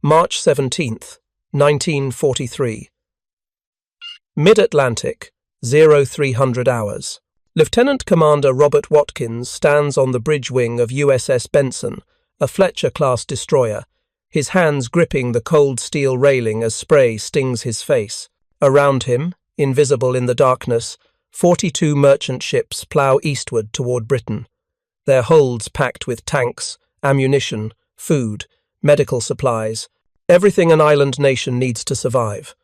March 17th, 1943. Mid-Atlantic, 0300 hours. Lieutenant Commander Robert Watkins stands on the bridge wing of USS Benson, a Fletcher-class destroyer, his hands gripping the cold steel railing as spray stings his face. Around him, invisible in the darkness, 42 merchant ships plough eastward toward Britain, their holds packed with tanks, ammunition, food, medical supplies, everything an island nation needs to survive.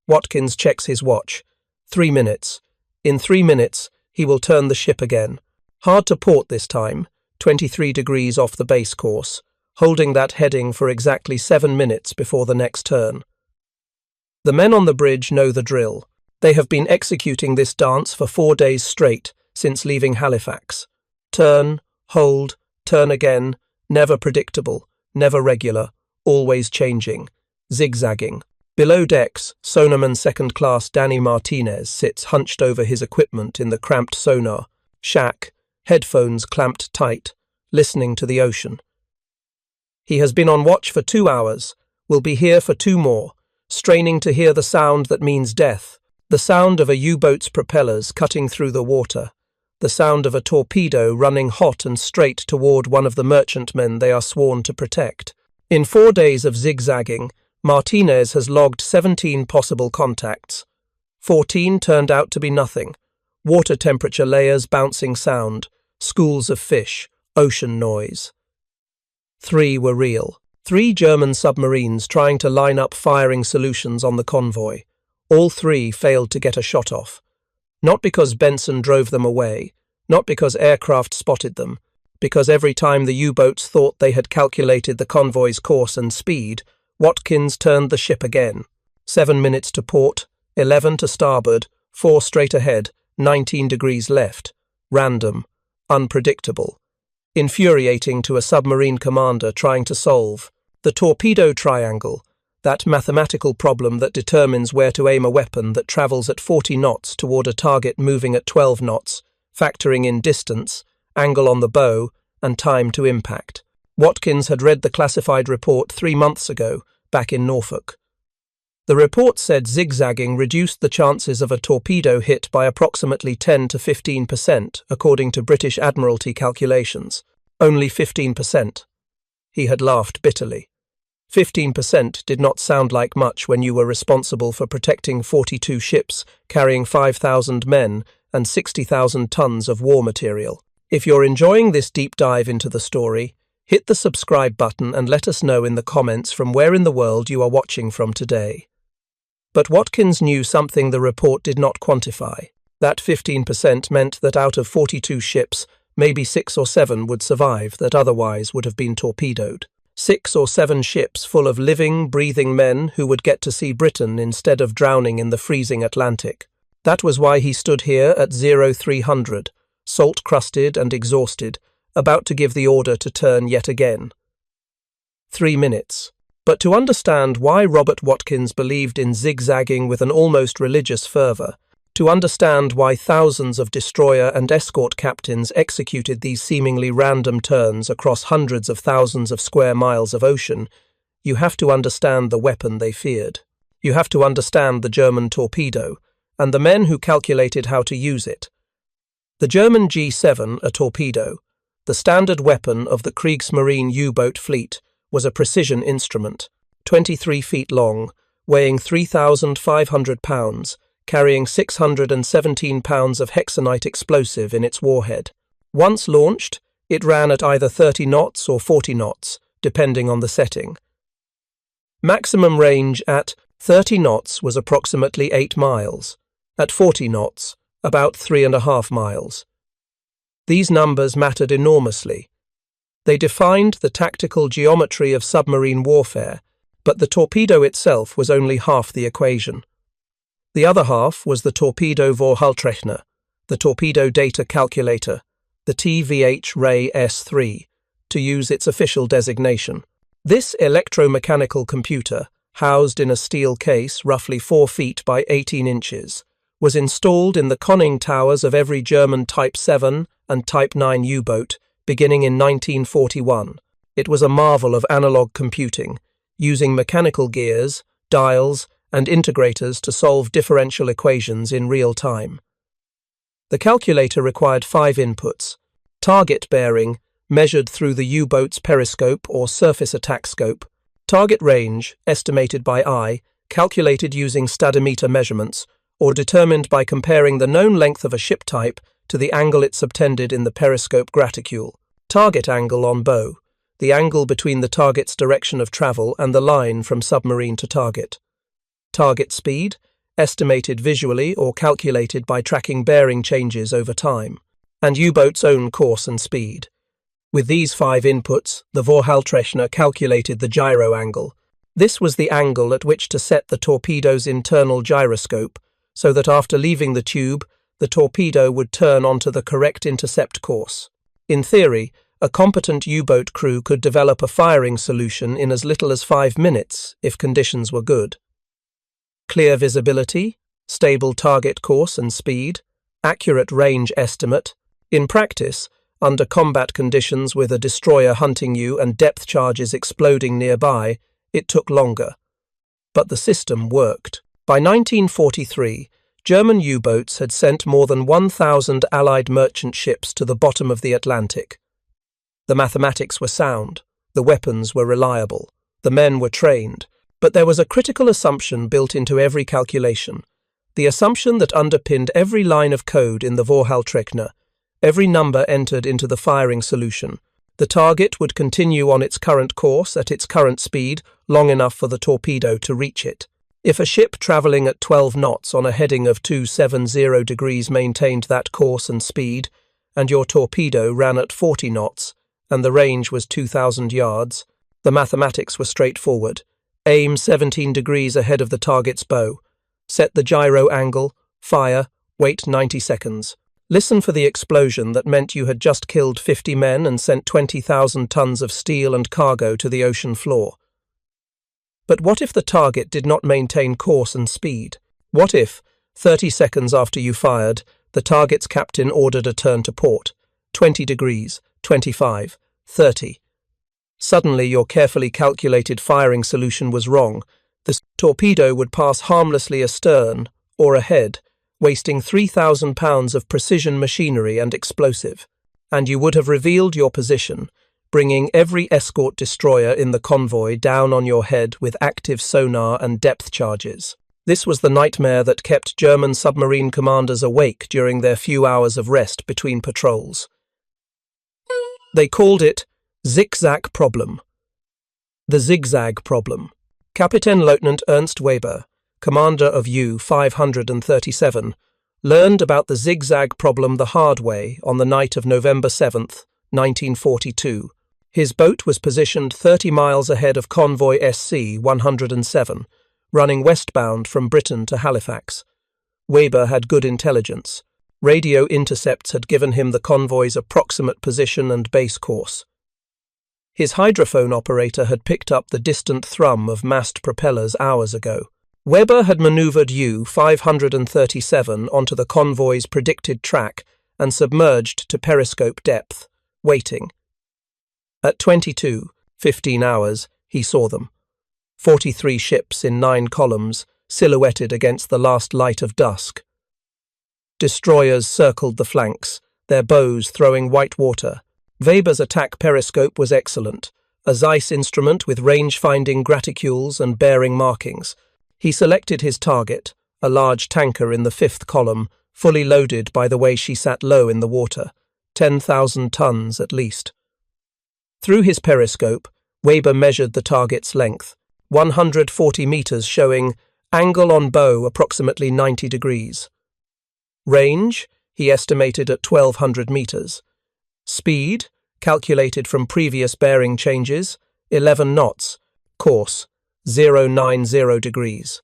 Watkins checks his watch. 3 minutes. In 3 minutes, he will turn the ship again. Hard to port this time, 23 degrees off the base course, holding that heading for exactly 7 minutes before the next turn. The men on the bridge know the drill. They have been executing this dance for 4 days straight since leaving Halifax. Turn, hold, turn again, never predictable, never regular, always changing, zigzagging. Below decks, sonarman second class Danny Martinez sits hunched over his equipment in the cramped sonar shack, headphones clamped tight, listening to the ocean. He has been on watch for 2 hours, will be here for 2 more, straining to hear the sound that means death, the sound of a U-boat's propellers cutting through the water, the sound of a torpedo running hot and straight toward one of the merchantmen they are sworn to protect. In 4 days of zigzagging, Martinez has logged 17 possible contacts. 14 turned out to be nothing. Water temperature layers bouncing sound, schools of fish, ocean noise. 3 were real. 3 German submarines trying to line up firing solutions on the convoy. All 3 failed to get a shot off. Not because Benson drove them away, not because aircraft spotted them, because every time the U-boats thought they had calculated the convoy's course and speed, Watkins turned the ship again. 7 minutes to port, 11 to starboard, 4 straight ahead, 19 degrees left. Random, unpredictable. Infuriating to a submarine commander trying to solve. The torpedo triangle, that mathematical problem that determines where to aim a weapon that travels at 40 knots toward a target moving at 12 knots, factoring in distance, angle on the bow, and time to impact. Watkins had read the classified report 3 months ago, back in Norfolk. The report said zigzagging reduced the chances of a torpedo hit by approximately 10 to 15%, according to British Admiralty calculations. Only 15%. He had laughed bitterly. 15% did not sound like much when you were responsible for protecting 42 ships, carrying 5,000 men and 60,000 tons of war material. If you're enjoying this deep dive into the story, hit the subscribe button and let us know in the comments from where in the world you are watching from today. But Watkins knew something the report did not quantify. That 15% meant that out of 42 ships, maybe 6 or 7 would survive that otherwise would have been torpedoed. 6 or 7 ships full of living, breathing men who would get to see Britain instead of drowning in the freezing Atlantic. That was why he stood here at 0300, salt-crusted and exhausted, about to give the order to turn yet again. 3 minutes. But to understand why Robert Watkins believed in zigzagging with an almost religious fervour, to understand why thousands of destroyer and escort captains executed these seemingly random turns across hundreds of thousands of square miles of ocean, you have to understand the weapon they feared. You have to understand the German torpedo, and the men who calculated how to use it. The German G7, a torpedo, the standard weapon of the Kriegsmarine U-boat fleet, was a precision instrument, 23 feet long, weighing 3,500 pounds, carrying 617 pounds of hexanite explosive in its warhead. Once launched, it ran at either 30 knots or 40 knots, depending on the setting. Maximum range at 30 knots was approximately 8 miles, at 40 knots, about 3.5 miles. These numbers mattered enormously. They defined the tactical geometry of submarine warfare, but the torpedo itself was only half the equation. The other half was the Torpedo Vorhaltrechner, the Torpedo Data Calculator, the TVH-Ray S3, to use its official designation. This electromechanical computer, housed in a steel case roughly 4 feet by 18 inches, was installed in the conning towers of every German Type 7 and Type 9 U-boat beginning in 1941. It was a marvel of analog computing, using mechanical gears, dials, and integrators to solve differential equations in real time. The calculator required 5 inputs: target bearing, measured through the U-boat's periscope or surface attack scope; target range, estimated by eye, calculated using stadimeter measurements, or determined by comparing the known length of a ship type to the angle it subtended in the periscope graticule; target angle on bow, the angle between the target's direction of travel and the line from submarine to target; target speed, estimated visually or calculated by tracking bearing changes over time; and U-boat's own course and speed. With these 5 inputs, the Vorhaltrechner calculated the gyro angle. This was the angle at which to set the torpedo's internal gyroscope, so that after leaving the tube, the torpedo would turn onto the correct intercept course. In theory, a competent U-boat crew could develop a firing solution in as little as 5 minutes if conditions were good. Clear visibility, stable target course and speed, accurate range estimate. In practice, under combat conditions with a destroyer hunting you and depth charges exploding nearby, it took longer. But the system worked. By 1943, German U-boats had sent more than 1,000 Allied merchant ships to the bottom of the Atlantic. The mathematics were sound, the weapons were reliable, the men were trained, but there was a critical assumption built into every calculation, the assumption that underpinned every line of code in the Vorhaltrechner, every number entered into the firing solution. The target would continue on its current course at its current speed long enough for the torpedo to reach it. If a ship travelling at 12 knots on a heading of 270 degrees maintained that course and speed, and your torpedo ran at 40 knots, and the range was 2,000 yards, the mathematics were straightforward. Aim 17 degrees ahead of the target's bow. Set the gyro angle, fire, wait 90 seconds. Listen for the explosion that meant you had just killed 50 men and sent 20,000 tons of steel and cargo to the ocean floor. But what if the target did not maintain course and speed? What if, 30 seconds after you fired, the target's captain ordered a turn to port? 20 degrees, 25, 30. Suddenly your carefully calculated firing solution was wrong. The torpedo would pass harmlessly astern or ahead, wasting 3,000 pounds of precision machinery and explosive. And you would have revealed your position, bringing every escort destroyer in the convoy down on your head with active sonar and depth charges. This was the nightmare that kept German submarine commanders awake during their few hours of rest between patrols. They called it zigzag problem. The zigzag problem. Kapitänleutnant Ernst Weber, commander of U-537, learned about the zigzag problem the hard way on the night of November 7th, 1942. His boat was positioned 30 miles ahead of convoy SC-107, running westbound from Britain to Halifax. Weber had good intelligence. Radio intercepts had given him the convoy's approximate position and base course. His hydrophone operator had picked up the distant thrum of massed propellers hours ago. Weber had manoeuvred U-537 onto the convoy's predicted track and submerged to periscope depth, waiting. At 22:15 hours, he saw them. 43 ships in 9 columns, silhouetted against the last light of dusk. Destroyers circled the flanks, their bows throwing white water. Weber's attack periscope was excellent, a Zeiss instrument with range-finding graticules and bearing markings. He selected his target, a large tanker in the 5th column, fully loaded by the way she sat low in the water, 10,000 tons at least. Through his periscope, Weber measured the target's length, 140 meters, showing angle on bow approximately 90 degrees. Range, he estimated at 1,200 meters. Speed, calculated from previous bearing changes, 11 knots. Course, 090 degrees.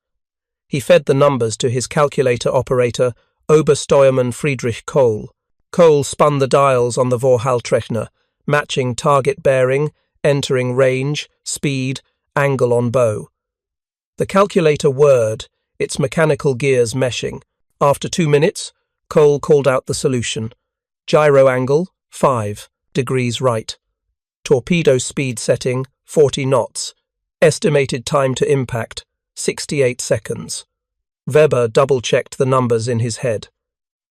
He fed the numbers to his calculator operator, Obersteuermann Friedrich Kohl. Kohl spun the dials on the Vorhaltrechner, matching target bearing, entering range, speed, angle on bow. The calculator whirred, its mechanical gears meshing. After 2 minutes, Kohl called out the solution. Gyro angle, 5 degrees right. Torpedo speed setting, 40 knots. Estimated time to impact, 68 seconds. Weber double-checked the numbers in his head.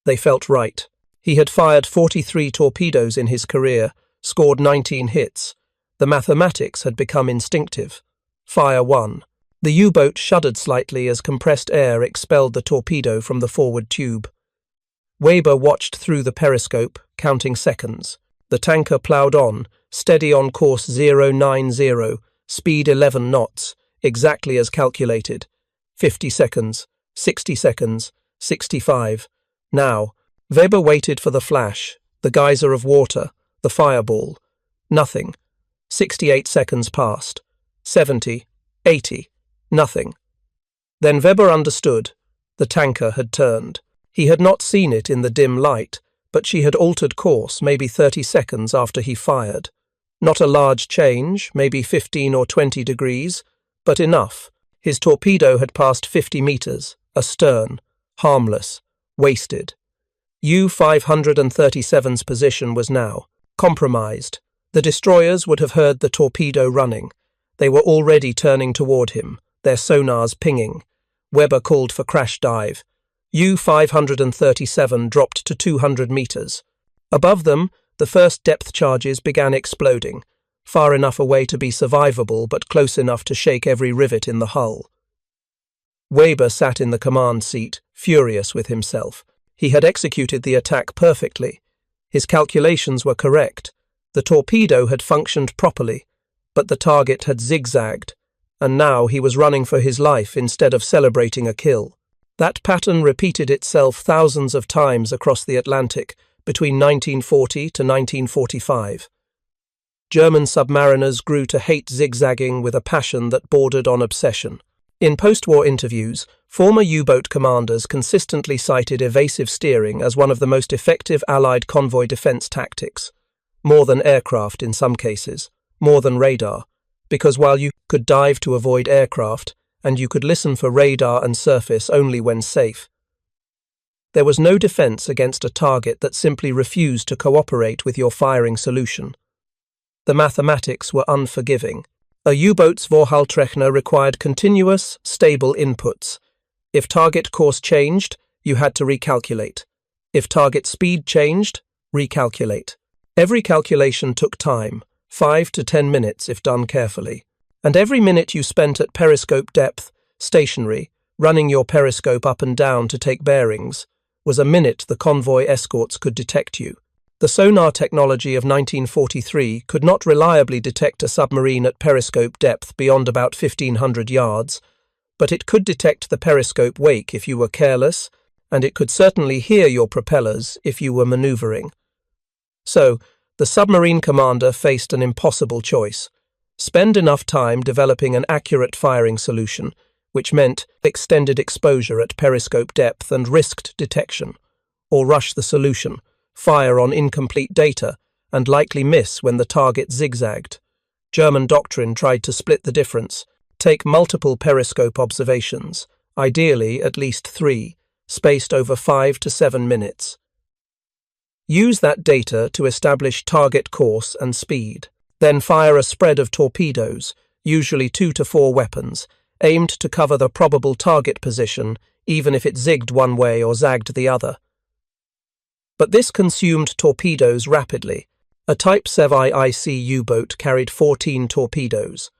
They felt right. He had fired 43 torpedoes in his career, scored 19 hits. The mathematics had become instinctive. Fire 1. The U-boat shuddered slightly as compressed air expelled the torpedo from the forward tube. Weber watched through the periscope, counting seconds. The tanker ploughed on, steady on course 090, speed 11 knots, exactly as calculated. 50 seconds, 60 seconds, 65. Now, Weber waited for the flash, the geyser of water, the fireball. Nothing. 68 seconds passed. 70, 80. Nothing. Then Weber understood. The tanker had turned. He had not seen it in the dim light, but she had altered course maybe 30 seconds after he fired. Not a large change, maybe 15 or 20 degrees, but enough. His torpedo had passed 50 meters, astern, harmless, wasted. U-537's position was now compromised. The destroyers would have heard the torpedo running. They were already turning toward him, their sonars pinging. Weber called for crash dive. U-537 dropped to 200 meters. Above them, the first depth charges began exploding, far enough away to be survivable but close enough to shake every rivet in the hull. Weber sat in the command seat, furious with himself. He had executed the attack perfectly. His calculations were correct. The torpedo had functioned properly, but the target had zigzagged, and now he was running for his life instead of celebrating a kill. That pattern repeated itself thousands of times across the Atlantic between 1940 to 1945. German submariners grew to hate zigzagging with a passion that bordered on obsession. In post-war interviews, former U-boat commanders consistently cited evasive steering as one of the most effective Allied convoy defense tactics. More than aircraft in some cases, more than radar, because while you could dive to avoid aircraft, and you could listen for radar and surface only when safe, there was no defense against a target that simply refused to cooperate with your firing solution. The mathematics were unforgiving. A U-boat's Vorhaltrechner required continuous, stable inputs. If target course changed, you had to recalculate. If target speed changed, recalculate. Every calculation took time, 5 to 10 minutes if done carefully. And every minute you spent at periscope depth, stationary, running your periscope up and down to take bearings, was a minute the convoy escorts could detect you. The sonar technology of 1943 could not reliably detect a submarine at periscope depth beyond about 1,500 yards, but it could detect the periscope wake if you were careless, and it could certainly hear your propellers if you were maneuvering. So, the submarine commander faced an impossible choice. Spend enough time developing an accurate firing solution, which meant extended exposure at periscope depth and risked detection, or rush the solution, fire on incomplete data, and likely miss when the target zigzagged. German doctrine tried to split the difference. Take multiple periscope observations, ideally at least 3, spaced over 5 to 7 minutes. Use that data to establish target course and speed. Then fire a spread of torpedoes, usually 2 to 4 weapons, aimed to cover the probable target position, even if it zigged one way or zagged the other. But this consumed torpedoes rapidly. A Type WWII U-boat carried 14 torpedoes.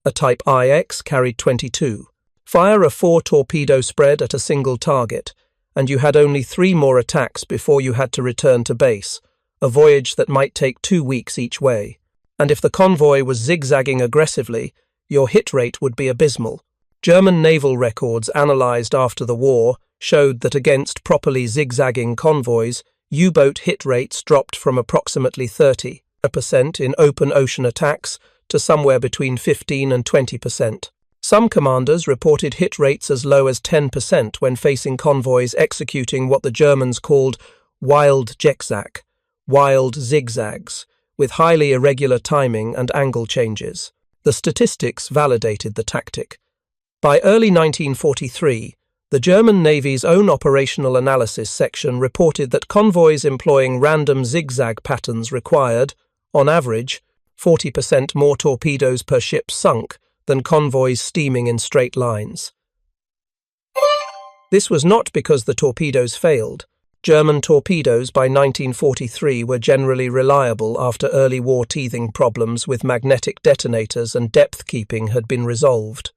A Type IX carried 22. Fire a 4-torpedo spread at a single target, and you had only 3 more attacks before you had to return to base, a voyage that might take 2 weeks each way. And if the convoy was zigzagging aggressively, your hit rate would be abysmal. German naval records analysed after the war showed that against properly zigzagging convoys, U-boat hit rates dropped from approximately 30% in open ocean attacks to somewhere between 15 and 20%. Some commanders reported hit rates as low as 10% when facing convoys executing what the Germans called wild zigzag, wild zigzags, with highly irregular timing and angle changes. The statistics validated the tactic. By early 1943, the German Navy's own operational analysis section reported that convoys employing random zigzag patterns required, on average, 40% more torpedoes per ship sunk than convoys steaming in straight lines. This was not because the torpedoes failed. German torpedoes by 1943 were generally reliable after early war teething problems with magnetic detonators and depth keeping had been resolved.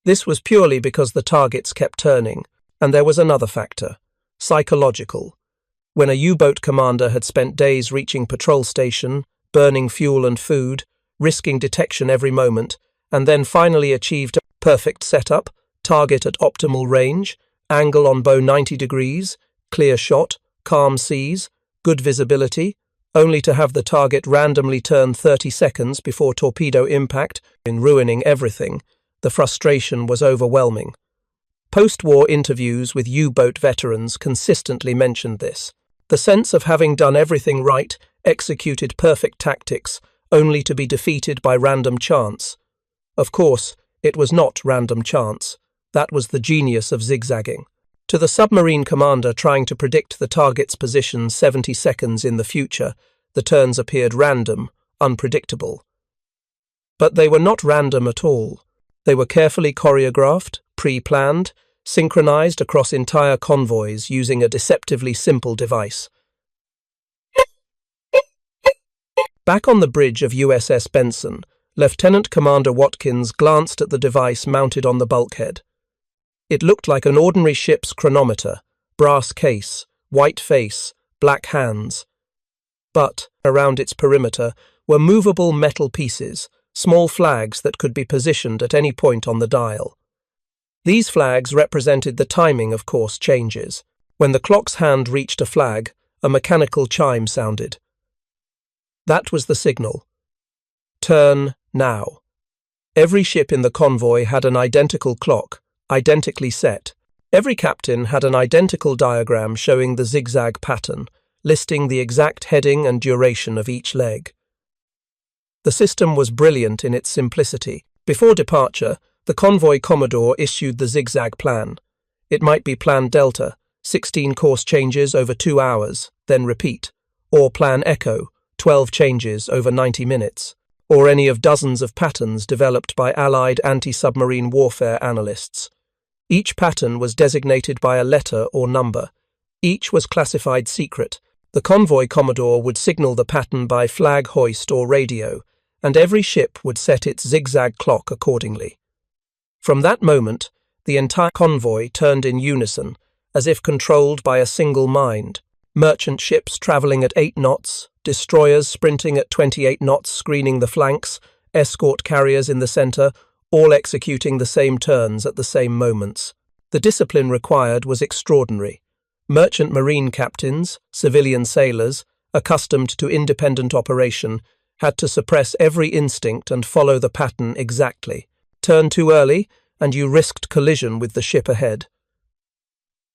This was purely because the targets kept turning, and there was another factor, psychological. When a U-boat commander had spent days reaching patrol station, burning fuel and food, risking detection every moment, and then finally achieved a perfect setup, target at optimal range, angle on bow 90 degrees, clear shot, calm seas, good visibility, only to have the target randomly turn 30 seconds before torpedo impact, in ruining everything, the frustration was overwhelming. Post-war interviews with U-boat veterans consistently mentioned this. The sense of having done everything right, executed perfect tactics, only to be defeated by random chance. Of course, it was not random chance. That was the genius of zigzagging. To the submarine commander trying to predict the target's position 70 seconds in the future, the turns appeared random, unpredictable. But they were not random at all. They were carefully choreographed, pre-planned, synchronized across entire convoys using a deceptively simple device. Back on the bridge of USS Benson, Lieutenant Commander Watkins glanced at the device mounted on the bulkhead. It looked like an ordinary ship's chronometer, brass case, white face, black hands. But, around its perimeter, were movable metal pieces, small flags that could be positioned at any point on the dial. These flags represented the timing of course changes. When the clock's hand reached a flag, a mechanical chime sounded. That was the signal. Turn now. Every ship in the convoy had an identical clock, identically set. Every captain had an identical diagram showing the zigzag pattern, listing the exact heading and duration of each leg. The system was brilliant in its simplicity. Before departure, the convoy commodore issued the zigzag plan. It might be Plan Delta, 16 course changes over 2 hours, then repeat, or Plan Echo, 12 changes over 90 minutes, or any of dozens of patterns developed by Allied anti-submarine warfare analysts. Each pattern was designated by a letter or number. Each was classified secret. The convoy commodore would signal the pattern by flag hoist or radio, and every ship would set its zigzag clock accordingly. From that moment, the entire convoy turned in unison, as if controlled by a single mind. Merchant ships travelling at 8 knots, destroyers sprinting at 28 knots screening the flanks, escort carriers in the centre, all executing the same turns at the same moments. The discipline required was extraordinary. Merchant marine captains, civilian sailors, accustomed to independent operation, had to suppress every instinct and follow the pattern exactly. Turn too early, and you risked collision with the ship ahead.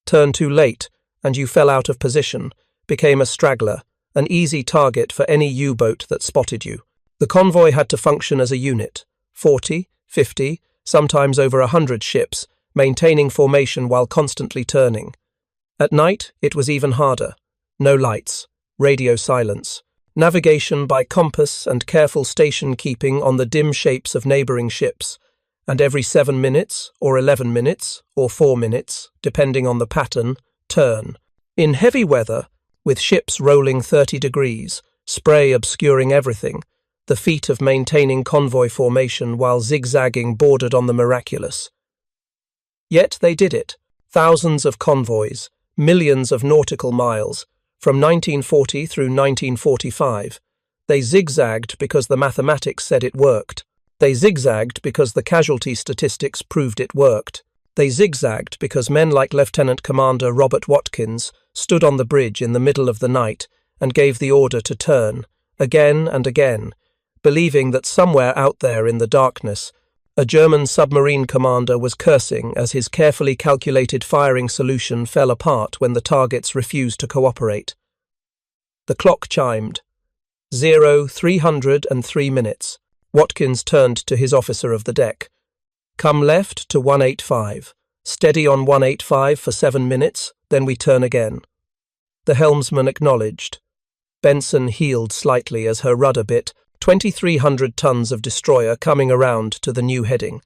Turn too late, and you fell out of position, became a straggler, an easy target for any U-boat that spotted you. The convoy had to function as a unit, 40, 50, sometimes over 100 ships, maintaining formation while constantly turning. At night, it was even harder. No lights, radio silence, navigation by compass and careful station keeping on the dim shapes of neighbouring ships, and every 7 minutes, or 11 minutes, or 4 minutes, depending on the pattern, turn. In heavy weather, with ships rolling 30 degrees, spray obscuring everything, the feat of maintaining convoy formation while zigzagging bordered on the miraculous. Yet they did it. Thousands of convoys, millions of nautical miles, from 1940 through 1945. They zigzagged because the mathematics said it worked. They zigzagged because the casualty statistics proved it worked. They zigzagged because men like Lieutenant Commander Robert Watkins stood on the bridge in the middle of the night and gave the order to turn, again and again, believing that somewhere out there in the darkness, a German submarine commander was cursing as his carefully calculated firing solution fell apart when the targets refused to cooperate. The clock chimed. 0303 minutes. Watkins turned to his officer of the deck. Come left to 185. Steady on 185 for 7 minutes, then we turn again. The helmsman acknowledged. Benson heeled slightly as her rudder bit, 2,300 tons of destroyer coming around to the new heading.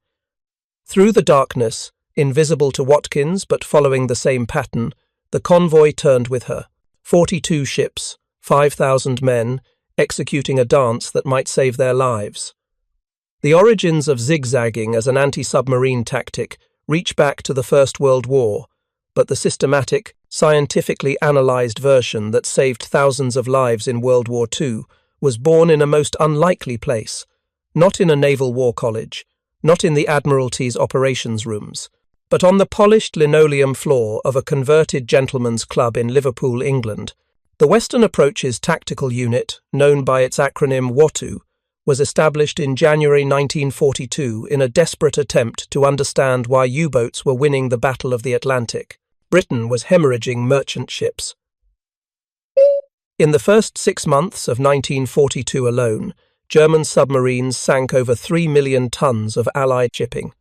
Through the darkness, invisible to Watkins but following the same pattern, the convoy turned with her. 42 ships, 5,000 men, executing a dance that might save their lives. The origins of zigzagging as an anti-submarine tactic reach back to the First World War, but the systematic, scientifically analysed version that saved thousands of lives in World War II was born in a most unlikely place, not in a naval war college, not in the Admiralty's operations rooms, but on the polished linoleum floor of a converted gentleman's club in Liverpool, England. The Western Approaches Tactical Unit, known by its acronym WWII, was established in January 1942 in a desperate attempt to understand why U-boats were winning the Battle of the Atlantic. Britain was hemorrhaging merchant ships. In the first 6 months of 1942 alone, German submarines sank over 3 million tons of Allied shipping.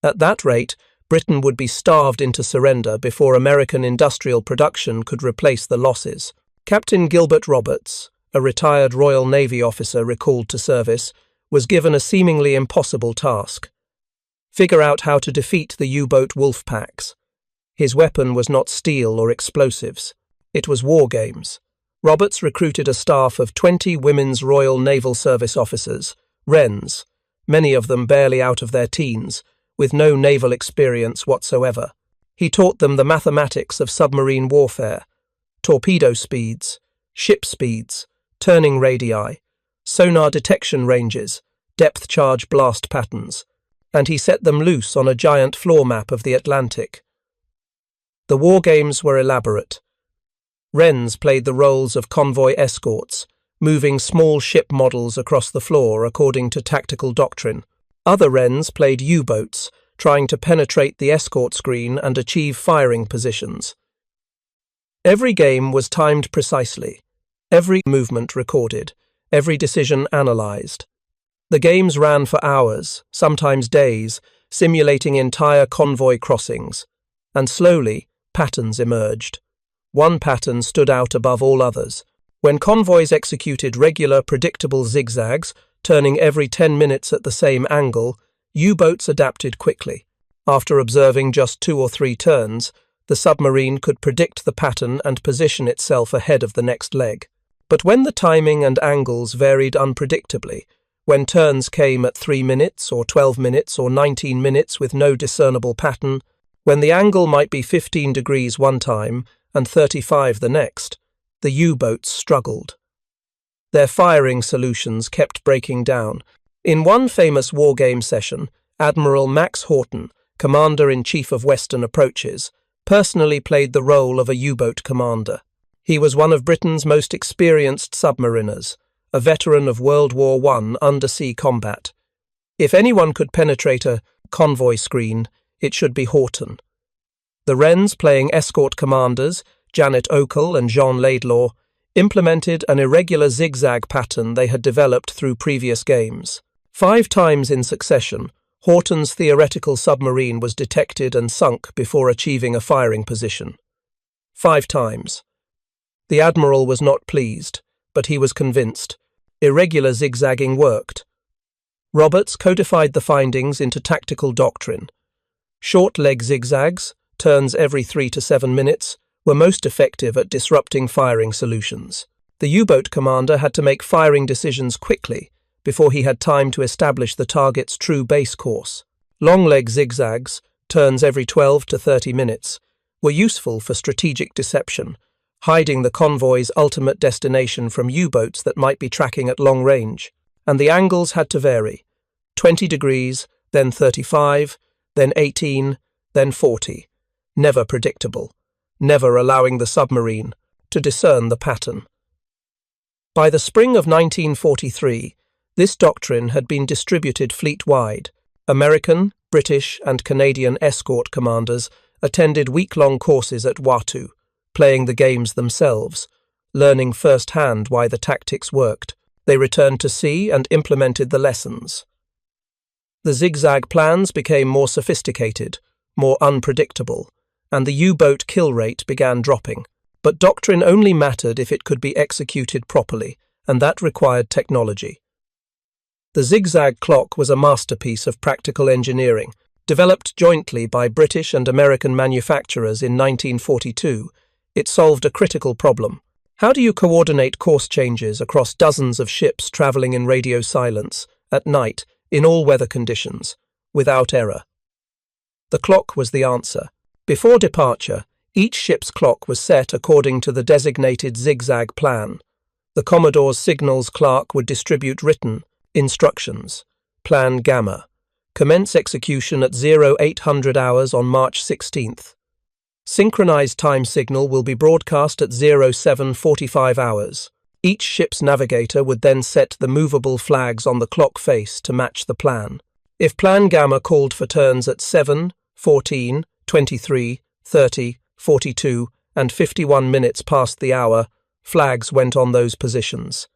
At that rate, Britain would be starved into surrender before American industrial production could replace the losses. Captain Gilbert Roberts, a retired Royal Navy officer recalled to service, was given a seemingly impossible task: figure out how to defeat the U-boat wolf packs. His weapon was not steel or explosives. It was war games. Roberts recruited a staff of 20 women's Royal Naval Service officers, Wrens, many of them barely out of their teens, with no naval experience whatsoever. He taught them the mathematics of submarine warfare: torpedo speeds, ship speeds, turning radii, sonar detection ranges, depth charge blast patterns, and he set them loose on a giant floor map of the Atlantic. The war games were elaborate. Wrens played the roles of convoy escorts, moving small ship models across the floor according to tactical doctrine. Other Wrens played U-boats, trying to penetrate the escort screen and achieve firing positions. Every game was timed precisely, every movement recorded, every decision analysed. The games ran for hours, sometimes days, simulating entire convoy crossings, and slowly patterns emerged. One pattern stood out above all others. When convoys executed regular, predictable zigzags, turning every 10 minutes at the same angle, U-boats adapted quickly. After observing just 2 or 3 turns, the submarine could predict the pattern and position itself ahead of the next leg. But when the timing and angles varied unpredictably, when turns came at 3 minutes or 12 minutes or 19 minutes with no discernible pattern, when the angle might be 15 degrees one time and 35 the next, the U-boats struggled. Their firing solutions kept breaking down. In one famous wargame session, Admiral Max Horton, Commander-in-Chief of Western Approaches, personally played the role of a U-boat commander. He was one of Britain's most experienced submariners, a veteran of World War I undersea combat. If anyone could penetrate a convoy screen, it should be Horton. The Wrens, playing escort commanders, Janet Okel and Jean Laidlaw, implemented an irregular zigzag pattern they had developed through previous games. 5 times in succession, Horton's theoretical submarine was detected and sunk before achieving a firing position. 5 times. The Admiral was not pleased, but he was convinced. Irregular zigzagging worked. Roberts codified the findings into tactical doctrine. Short leg zigzags, turns every 3 to 7 minutes, were most effective at disrupting firing solutions. The U-boat commander had to make firing decisions quickly before he had time to establish the target's true base course. Long leg zigzags, turns every 12 to 30 minutes, were useful for strategic deception, hiding the convoy's ultimate destination from U-boats that might be tracking at long range. And the angles had to vary: 20 degrees, then 35, then 18, then 40. Never predictable, never allowing the submarine to discern the pattern. By the spring of 1943, this doctrine had been distributed fleet-wide. American, British, and Canadian escort commanders attended week-long courses at WWII, playing the games themselves, learning firsthand why the tactics worked. They returned to sea and implemented the lessons. The zigzag plans became more sophisticated, more unpredictable, and the U-boat kill rate began dropping. But doctrine only mattered if it could be executed properly, and that required technology. The zigzag clock was a masterpiece of practical engineering. Developed jointly by British and American manufacturers in 1942, it solved a critical problem. How do you coordinate course changes across dozens of ships traveling in radio silence, at night, in all weather conditions, without error? The clock was the answer. Before departure, each ship's clock was set according to the designated zigzag plan. The Commodore's signals clerk would distribute written instructions. Plan Gamma. Commence execution at 0800 hours on March 16th. Synchronized time signal will be broadcast at 0745 hours. Each ship's navigator would then set the movable flags on the clock face to match the plan. If Plan Gamma called for turns at 7, 14, 23, 30, 42, and 51 minutes past the hour, flags went on those positions.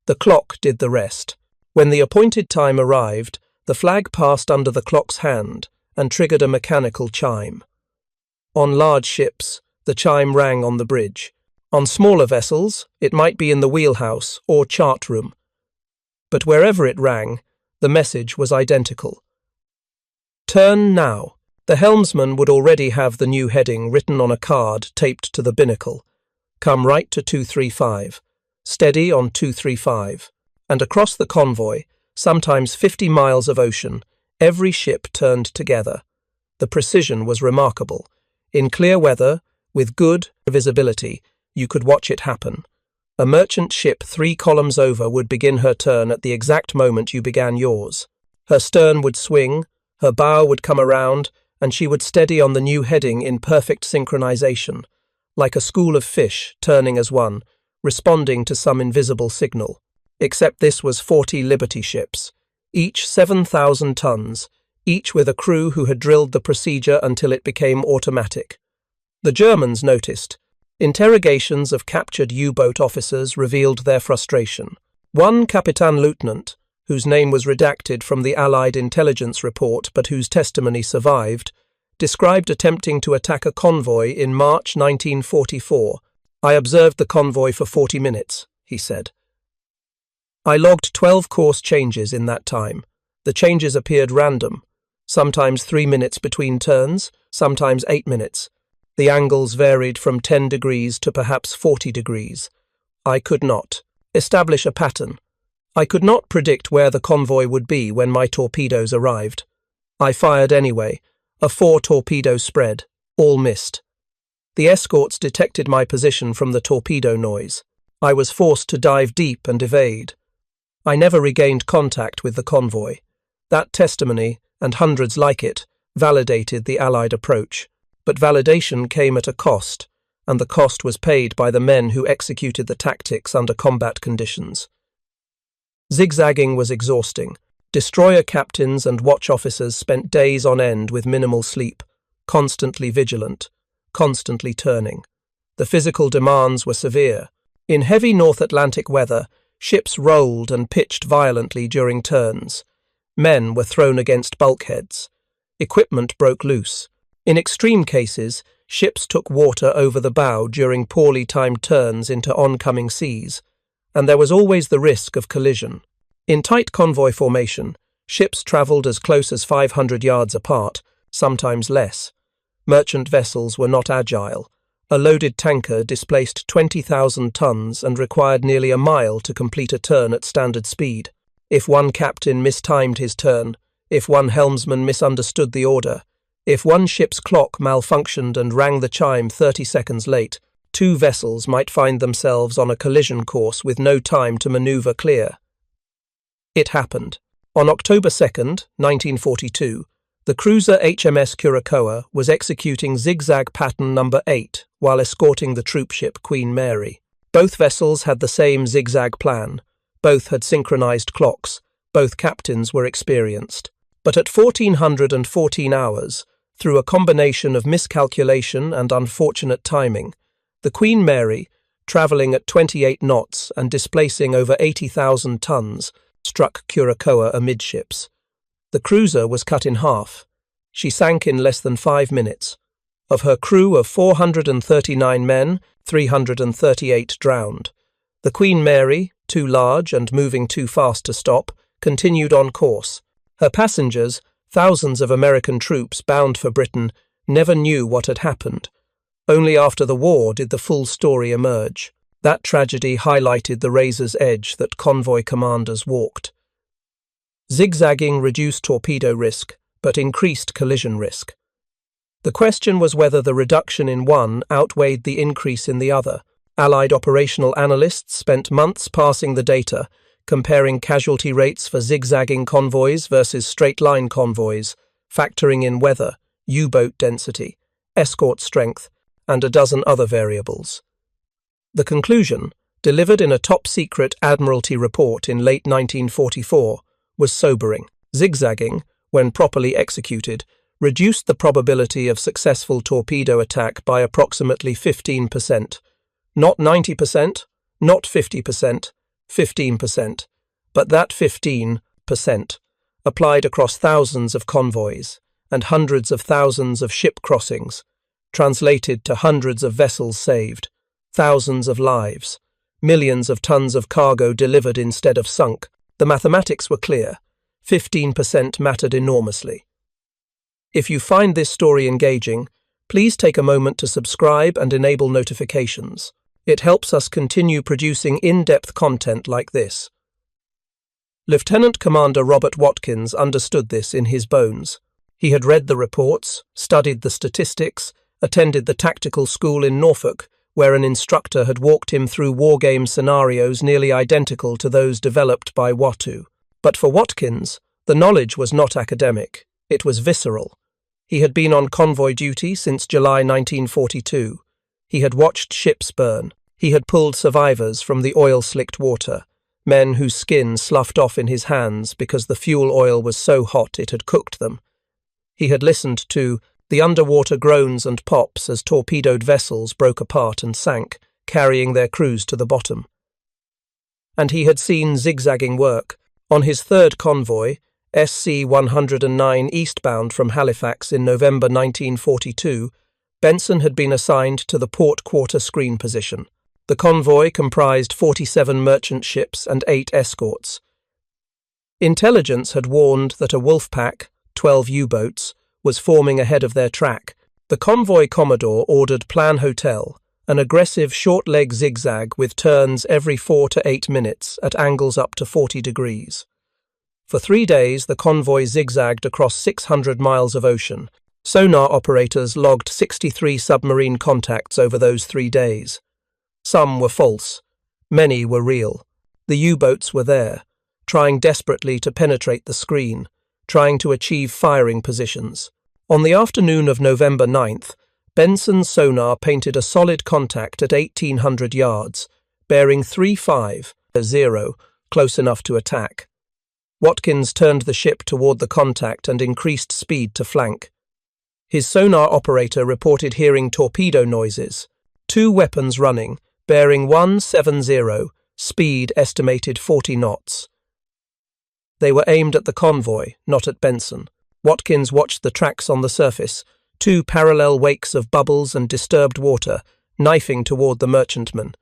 The clock did the rest. When the appointed time arrived, the flag passed under the clock's hand and triggered a mechanical chime. On large ships, the chime rang on the bridge. On smaller vessels, it might be in the wheelhouse or chart room. But wherever it rang, the message was identical. Turn now. The helmsman would already have the new heading written on a card taped to the binnacle. Come right to 235. Steady on 235. And across the convoy, sometimes 50 miles of ocean, every ship turned together. The precision was remarkable. In clear weather, with good visibility, you could watch it happen. A merchant ship 3 columns over would begin her turn at the exact moment you began yours. Her stern would swing, her bow would come around, and she would steady on the new heading in perfect synchronization, like a school of fish turning as one, responding to some invisible signal. Except this was 40 Liberty ships, each 7,000 tons, each with a crew who had drilled the procedure until it became automatic. The Germans noticed. Interrogations of captured U-boat officers revealed their frustration. One Captain Lieutenant, whose name was redacted from the Allied intelligence report but whose testimony survived, described attempting to attack a convoy in March 1944. "I observed the convoy for 40 minutes, he said. "I logged 12 course changes in that time. The changes appeared random. Sometimes 3 minutes between turns, sometimes 8 minutes. The angles varied from 10 degrees to perhaps 40 degrees. I could not establish a pattern. I could not predict where the convoy would be when my torpedoes arrived. I fired anyway, a 4-torpedo spread, all missed. The escorts detected my position from the torpedo noise. I was forced to dive deep and evade. I never regained contact with the convoy. That testimony, and hundreds like it, validated the Allied approach. But validation came at a cost, and the cost was paid by the men who executed the tactics under combat conditions. Zigzagging was exhausting. Destroyer captains and watch officers spent days on end with minimal sleep, constantly vigilant, constantly turning. The physical demands were severe. In heavy North Atlantic weather, ships rolled and pitched violently during turns. Men were thrown against bulkheads. Equipment broke loose. In extreme cases, ships took water over the bow during poorly timed turns into oncoming seas, and there was always the risk of collision. In tight convoy formation, ships travelled as close as 500 yards apart, sometimes less. Merchant vessels were not agile. A loaded tanker displaced 20,000 tons and required nearly a mile to complete a turn at standard speed. If one captain mistimed his turn, if one helmsman misunderstood the order, if one ship's clock malfunctioned and rang the chime 30 seconds late, 2 vessels might find themselves on a collision course with no time to maneuver clear. It happened. On October 2nd, 1942, the cruiser HMS Curacoa was executing zigzag pattern number 8 while escorting the troopship Queen Mary. Both vessels had the same zigzag plan. Both had synchronized clocks. Both captains were experienced. But at 1414 hours, through a combination of miscalculation and unfortunate timing, the Queen Mary, travelling at 28 knots and displacing over 80,000 tons, struck Curacoa amidships. The cruiser was cut in half. She sank in less than 5 minutes. Of her crew of 439 men, 338 drowned. The Queen Mary, too large and moving too fast to stop, continued on course. Her passengers, thousands of American troops bound for Britain, never knew what had happened. Only after the war did the full story emerge. That tragedy highlighted the razor's edge that convoy commanders walked. Zigzagging reduced torpedo risk, but increased collision risk. The question was whether the reduction in one outweighed the increase in the other. Allied operational analysts spent months parsing the data, comparing casualty rates for zigzagging convoys versus straight-line convoys, factoring in weather, U-boat density, escort strength, and a dozen other variables. The conclusion, delivered in a top-secret Admiralty report in late 1944, was sobering. Zigzagging, when properly executed, reduced the probability of successful torpedo attack by approximately 15%. Not 90%, not 50%, 15%, but that 15% applied across thousands of convoys and hundreds of thousands of ship crossings, translated to hundreds of vessels saved, thousands of lives, millions of tons of cargo delivered instead of sunk. The mathematics were clear. 15% mattered enormously. If you find this story engaging, please take a moment to subscribe and enable notifications. It helps us continue producing in-depth content like this. Lieutenant Commander Robert Watkins understood this in his bones. He had read the reports, studied the statistics, attended the tactical school in Norfolk, where an instructor had walked him through wargame scenarios nearly identical to those developed by WWII. But for Watkins, the knowledge was not academic, it was visceral. He had been on convoy duty since July 1942. He had watched ships burn. He had pulled survivors from the oil-slicked water, men whose skin sloughed off in his hands because the fuel oil was so hot it had cooked them. He had listened to the underwater groans and pops as torpedoed vessels broke apart and sank, carrying their crews to the bottom. And he had seen zigzagging work. On his third convoy, SC-109 eastbound from Halifax in November 1942, Benson had been assigned to the port quarter screen position. The convoy comprised 47 merchant ships and 8 escorts. Intelligence had warned that a wolf pack, 12 U-boats, was forming ahead of their track. The convoy commodore ordered Plan Hotel, an aggressive short-leg zigzag with turns every 4 to 8 minutes at angles up to 40 degrees. For 3 days, the convoy zigzagged across 600 miles of ocean. Sonar operators logged 63 submarine contacts over those 3 days. Some were false. Many were real. The U-boats were there, trying desperately to penetrate the screen, trying to achieve firing positions. On the afternoon of November 9th, Benson's sonar painted a solid contact at 1,800 yards, bearing 350, close enough to attack. Watkins turned the ship toward the contact and increased speed to flank. His sonar operator reported hearing torpedo noises, 2 weapons running, bearing 170, speed estimated 40 knots. They were aimed at the convoy, not at Benson. Watkins watched the tracks on the surface, 2 parallel wakes of bubbles and disturbed water, knifing toward the merchantman.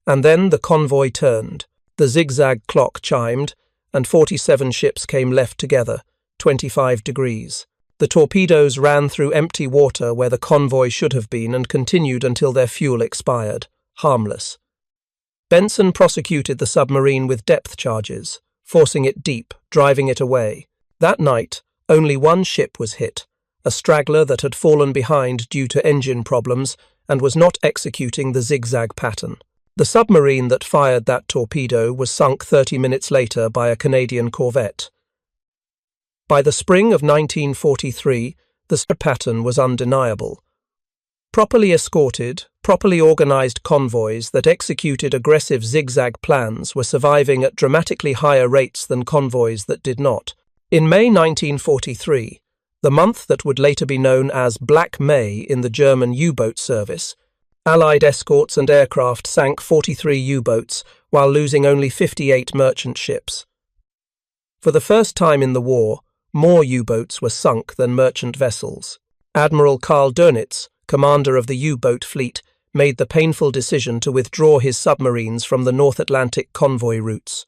And then the convoy turned. The zigzag clock chimed, and 47 ships came left together, 25 degrees. The torpedoes ran through empty water where the convoy should have been and continued until their fuel expired, harmless. Benson prosecuted the submarine with depth charges, forcing it deep, driving it away. That night, only 1 ship was hit, a straggler that had fallen behind due to engine problems and was not executing the zigzag pattern. The submarine that fired that torpedo was sunk 30 minutes later by a Canadian corvette. By the spring of 1943, the pattern was undeniable. Properly escorted, properly organized convoys that executed aggressive zigzag plans were surviving at dramatically higher rates than convoys that did not. In May 1943, the month that would later be known as Black May in the German U-boat service, Allied escorts and aircraft sank 43 U-boats while losing only 58 merchant ships. For the first time in the war, more U-boats were sunk than merchant vessels. Admiral Karl Dönitz, commander of the U-boat fleet, made the painful decision to withdraw his submarines from the North Atlantic convoy routes.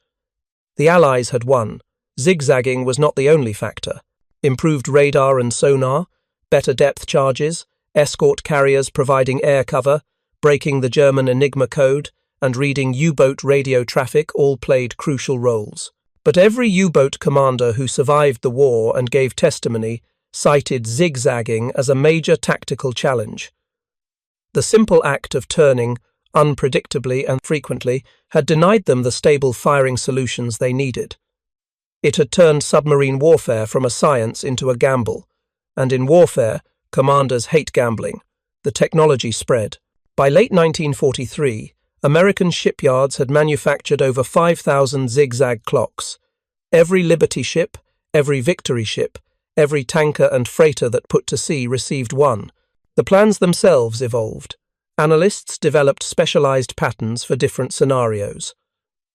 The Allies had won. Zigzagging was not the only factor. Improved radar and sonar, better depth charges, escort carriers providing air cover, breaking the German Enigma code, and reading U-boat radio traffic all played crucial roles. But every U-boat commander who survived the war and gave testimony cited zigzagging as a major tactical challenge. The simple act of turning, unpredictably and frequently, had denied them the stable firing solutions they needed. It had turned submarine warfare from a science into a gamble, and in warfare, commanders hate gambling. The technology spread. By late 1943, American shipyards had manufactured over 5,000 zigzag clocks. Every Liberty ship, every Victory ship, every tanker and freighter that put to sea received one. The plans themselves evolved. Analysts developed specialized patterns for different scenarios.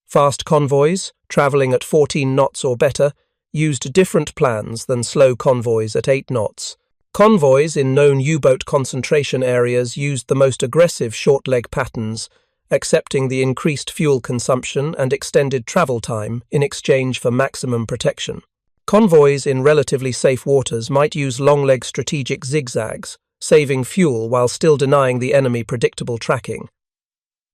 Fast convoys, traveling at 14 knots or better, used different plans than slow convoys at 8 knots. Convoys in known U-boat concentration areas used the most aggressive short-leg patterns, accepting the increased fuel consumption and extended travel time in exchange for maximum protection. Convoys in relatively safe waters might use long-leg strategic zigzags, saving fuel while still denying the enemy predictable tracking.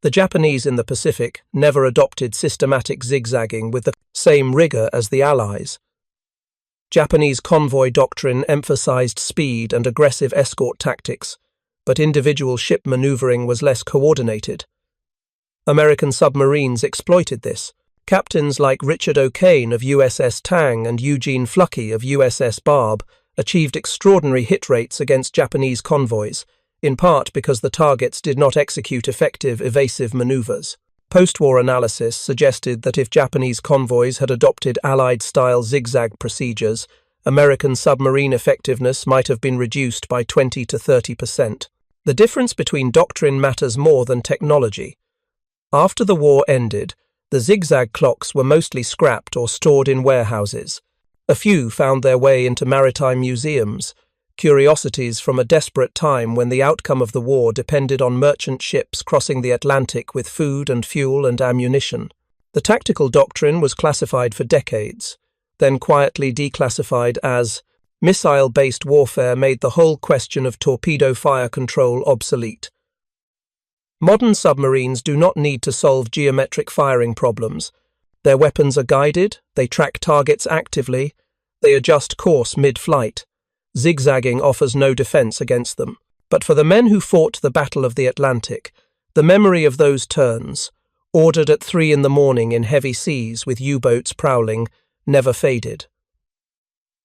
The Japanese in the Pacific never adopted systematic zigzagging with the same rigor as the Allies. Japanese convoy doctrine emphasized speed and aggressive escort tactics, but individual ship maneuvering was less coordinated. American submarines exploited this. Captains like Richard O'Kane of USS Tang and Eugene Fluckey of USS Barb achieved extraordinary hit rates against Japanese convoys, in part because the targets did not execute effective evasive maneuvers. Post-war analysis suggested that if Japanese convoys had adopted Allied-style zigzag procedures, American submarine effectiveness might have been reduced by 20 to 30%. The difference between doctrine matters more than technology. After the war ended, the zigzag clocks were mostly scrapped or stored in warehouses. A few found their way into maritime museums, curiosities from a desperate time when the outcome of the war depended on merchant ships crossing the Atlantic with food and fuel and ammunition. The tactical doctrine was classified for decades, then quietly declassified as missile-based warfare made the whole question of torpedo fire control obsolete. Modern submarines do not need to solve geometric firing problems. Their weapons are guided, they track targets actively, they adjust course mid-flight. Zigzagging offers no defense against them. But for the men who fought the Battle of the Atlantic, the memory of those turns, ordered at 3 in the morning in heavy seas with U-boats prowling, never faded.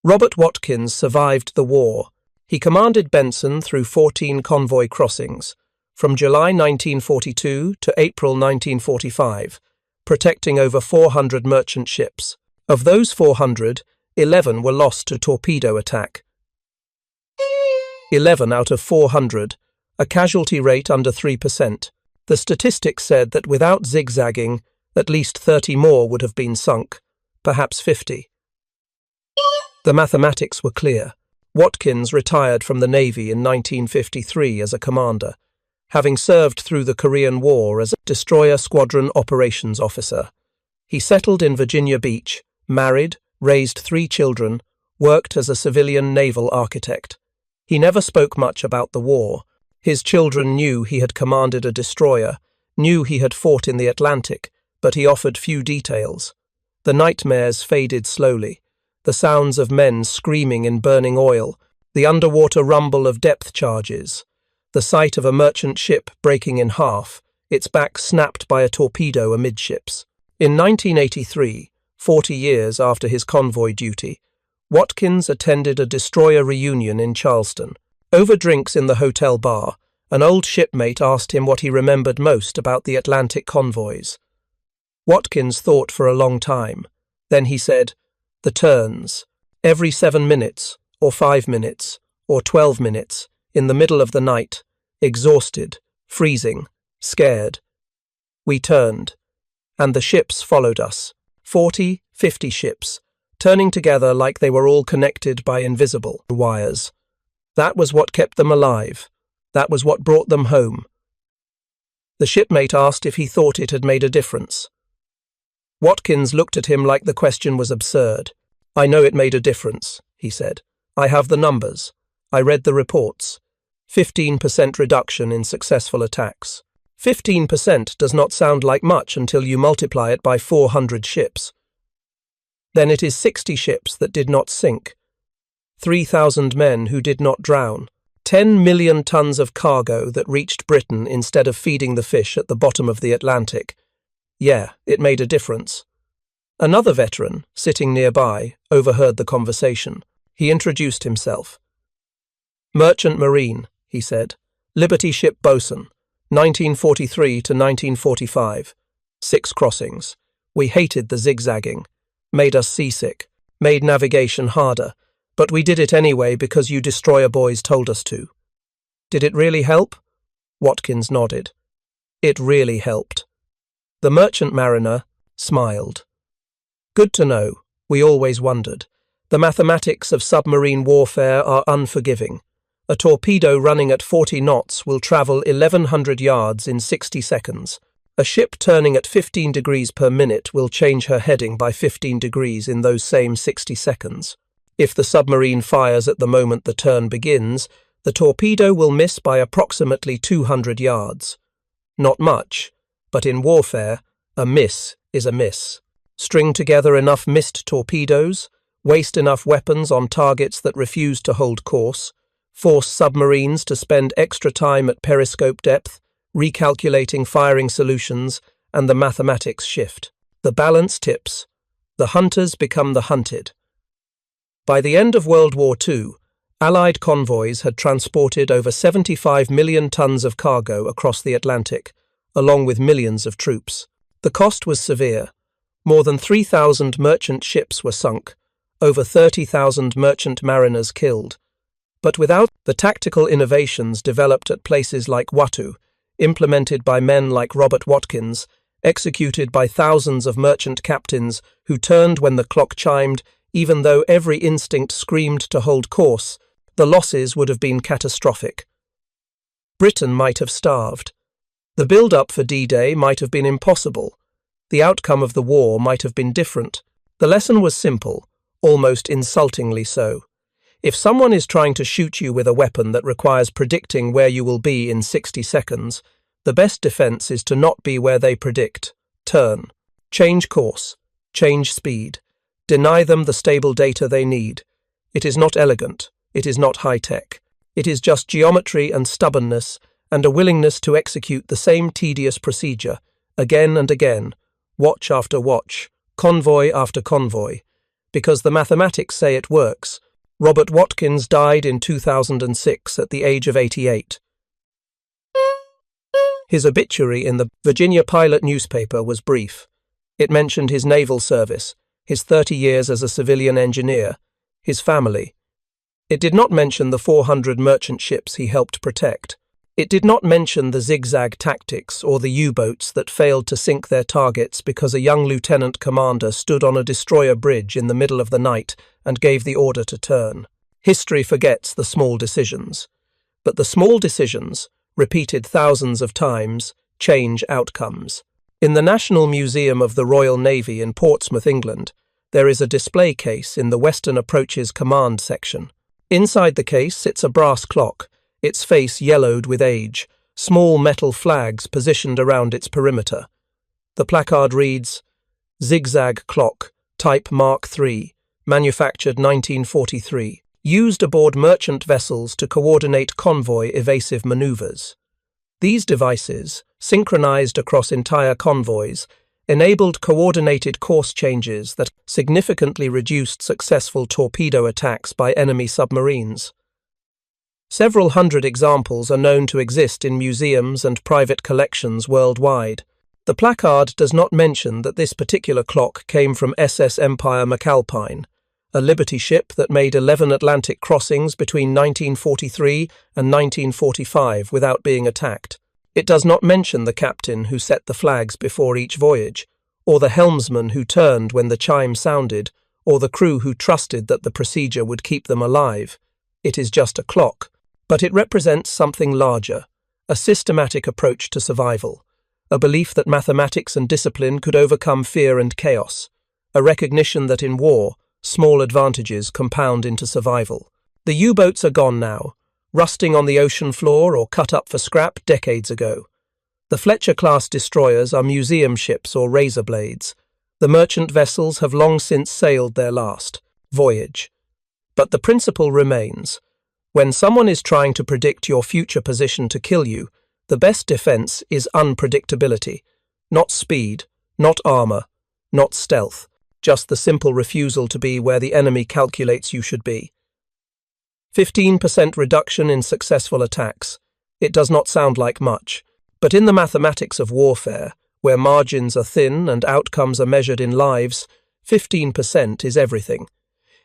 Robert Watkins survived the war. He commanded Benson through 14 convoy crossings, from July 1942 to April 1945, protecting over 400 merchant ships. Of those 400, 11 were lost to torpedo attack. 11 out of 400, a casualty rate under 3%. The statistics said that without zigzagging, at least 30 more would have been sunk, perhaps 50. The mathematics were clear. Watkins retired from the Navy in 1953 as a commander, having served through the Korean War as a destroyer squadron operations officer. He settled in Virginia Beach, married, raised 3 children, worked as a civilian naval architect. He never spoke much about the war. His children knew he had commanded a destroyer, knew he had fought in the Atlantic, but he offered few details. The nightmares faded slowly. The sounds of men screaming in burning oil, the underwater rumble of depth charges, the sight of a merchant ship breaking in half, its back snapped by a torpedo amidships. In 1983, 40 years after his convoy duty, Watkins attended a destroyer reunion in Charleston. Over drinks in the hotel bar, an old shipmate asked him what he remembered most about the Atlantic convoys. Watkins thought for a long time. Then he said, "The turns. Every 7 minutes, or 5 minutes, or 12 minutes, in the middle of the night, exhausted, freezing, scared. We turned, and the ships followed us. 40, 50 ships, turning together like they were all connected by invisible wires. That was what kept them alive. That was what brought them home." The shipmate asked if he thought it had made a difference. Watkins looked at him like the question was absurd. "I know it made a difference," he said. "I have the numbers. I read the reports. 15% reduction in successful attacks. 15% does not sound like much until you multiply it by 400 ships. Then it is 60 ships that did not sink, 3,000 men who did not drown, 10 million tons of cargo that reached Britain instead of feeding the fish at the bottom of the Atlantic. Yeah, it made a difference." Another veteran, sitting nearby, overheard the conversation. He introduced himself. "Merchant Marine," he said. "Liberty ship bosun, 1943 to 1945. 6 crossings. We hated the zigzagging. Made us seasick. Made navigation harder. But we did it anyway because you destroyer boys told us to." "Did it really help?" Watkins nodded. "It really helped." The merchant mariner smiled. "Good to know. We always wondered. The mathematics of submarine warfare are unforgiving. A torpedo running at 40 knots will travel 1,100 yards in 60 seconds. A ship turning at 15 degrees per minute will change her heading by 15 degrees in those same 60 seconds. If the submarine fires at the moment the turn begins, the torpedo will miss by approximately 200 yards. Not much, but in warfare, a miss is a miss. String together enough missed torpedoes, waste enough weapons on targets that refuse to hold course, force submarines to spend extra time at periscope depth, recalculating firing solutions, and the mathematics shift. The balance tips. The hunters become the hunted. By the end of World War II, Allied convoys had transported over 75 million tons of cargo across the Atlantic, along with millions of troops. The cost was severe. More than 3,000 merchant ships were sunk, over 30,000 merchant mariners killed. But without the tactical innovations developed at places like WWII, implemented by men like Robert Watkins, executed by thousands of merchant captains who turned when the clock chimed, even though every instinct screamed to hold course, the losses would have been catastrophic. Britain might have starved. The build-up for D-Day might have been impossible. The outcome of the war might have been different. The lesson was simple, almost insultingly so. If someone is trying to shoot you with a weapon that requires predicting where you will be in 60 seconds, the best defense is to not be where they predict. Turn. Change course. Change speed. Deny them the stable data they need. It is not elegant. It is not high-tech. It is just geometry and stubbornness and a willingness to execute the same tedious procedure, again and again, watch after watch, convoy after convoy. Because the mathematics say it works. Robert Watkins died in 2006 at the age of 88. His obituary in the Virginia Pilot newspaper was brief. It mentioned his naval service, his 30 years as a civilian engineer, his family. It did not mention the 400 merchant ships he helped protect. It did not mention the zigzag tactics or the U-boats that failed to sink their targets because a young lieutenant commander stood on a destroyer bridge in the middle of the night and gave the order to turn. History forgets the small decisions. But the small decisions, repeated thousands of times, change outcomes. In the National Museum of the Royal Navy in Portsmouth, England, there is a display case in the Western Approaches Command section. Inside the case sits a brass clock, its face yellowed with age, small metal flags positioned around its perimeter. The placard reads, "Zigzag clock, type Mark III, manufactured 1943, used aboard merchant vessels to coordinate convoy evasive maneuvers." These devices, synchronized across entire convoys, enabled coordinated course changes that significantly reduced successful torpedo attacks by enemy submarines. Several hundred examples are known to exist in museums and private collections worldwide. The placard does not mention that this particular clock came from SS Empire McAlpine, a Liberty ship that made 11 Atlantic crossings between 1943 and 1945 without being attacked. It does not mention the captain who set the flags before each voyage, or the helmsman who turned when the chime sounded, or the crew who trusted that the procedure would keep them alive. It is just a clock, but it represents something larger, a systematic approach to survival, a belief that mathematics and discipline could overcome fear and chaos, a recognition that in war, small advantages compound into survival. The U-boats are gone now, rusting on the ocean floor or cut up for scrap decades ago. The Fletcher-class destroyers are museum ships or razor blades. The merchant vessels have long since sailed their last voyage. But the principle remains. When someone is trying to predict your future position to kill you, the best defense is unpredictability. Not speed, not armor, not stealth, just the simple refusal to be where the enemy calculates you should be. 15% reduction in successful attacks. It does not sound like much, but in the mathematics of warfare, where margins are thin and outcomes are measured in lives, 15% is everything.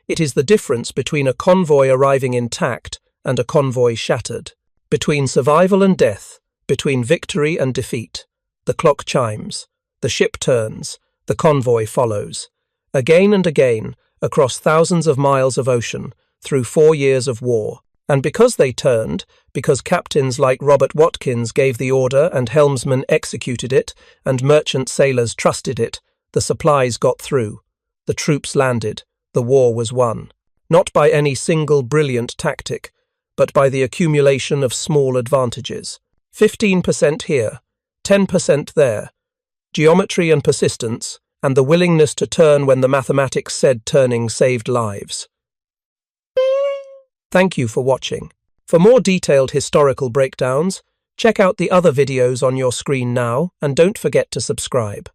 It is the difference between a convoy arriving intact and a convoy shattered, between survival and death, between victory and defeat. The clock chimes, the ship turns, the convoy follows. Again and again, across thousands of miles of ocean, through 4 years of war. And because they turned, because captains like Robert Watkins gave the order and helmsmen executed it, and merchant sailors trusted it, the supplies got through. The troops landed. The war was won. Not by any single brilliant tactic, but by the accumulation of small advantages. 15% here, 10% there. Geometry and persistence, and the willingness to turn when the mathematics said turning saved lives. Thank you for watching. For more detailed historical breakdowns, check out the other videos on your screen now and don't forget to subscribe.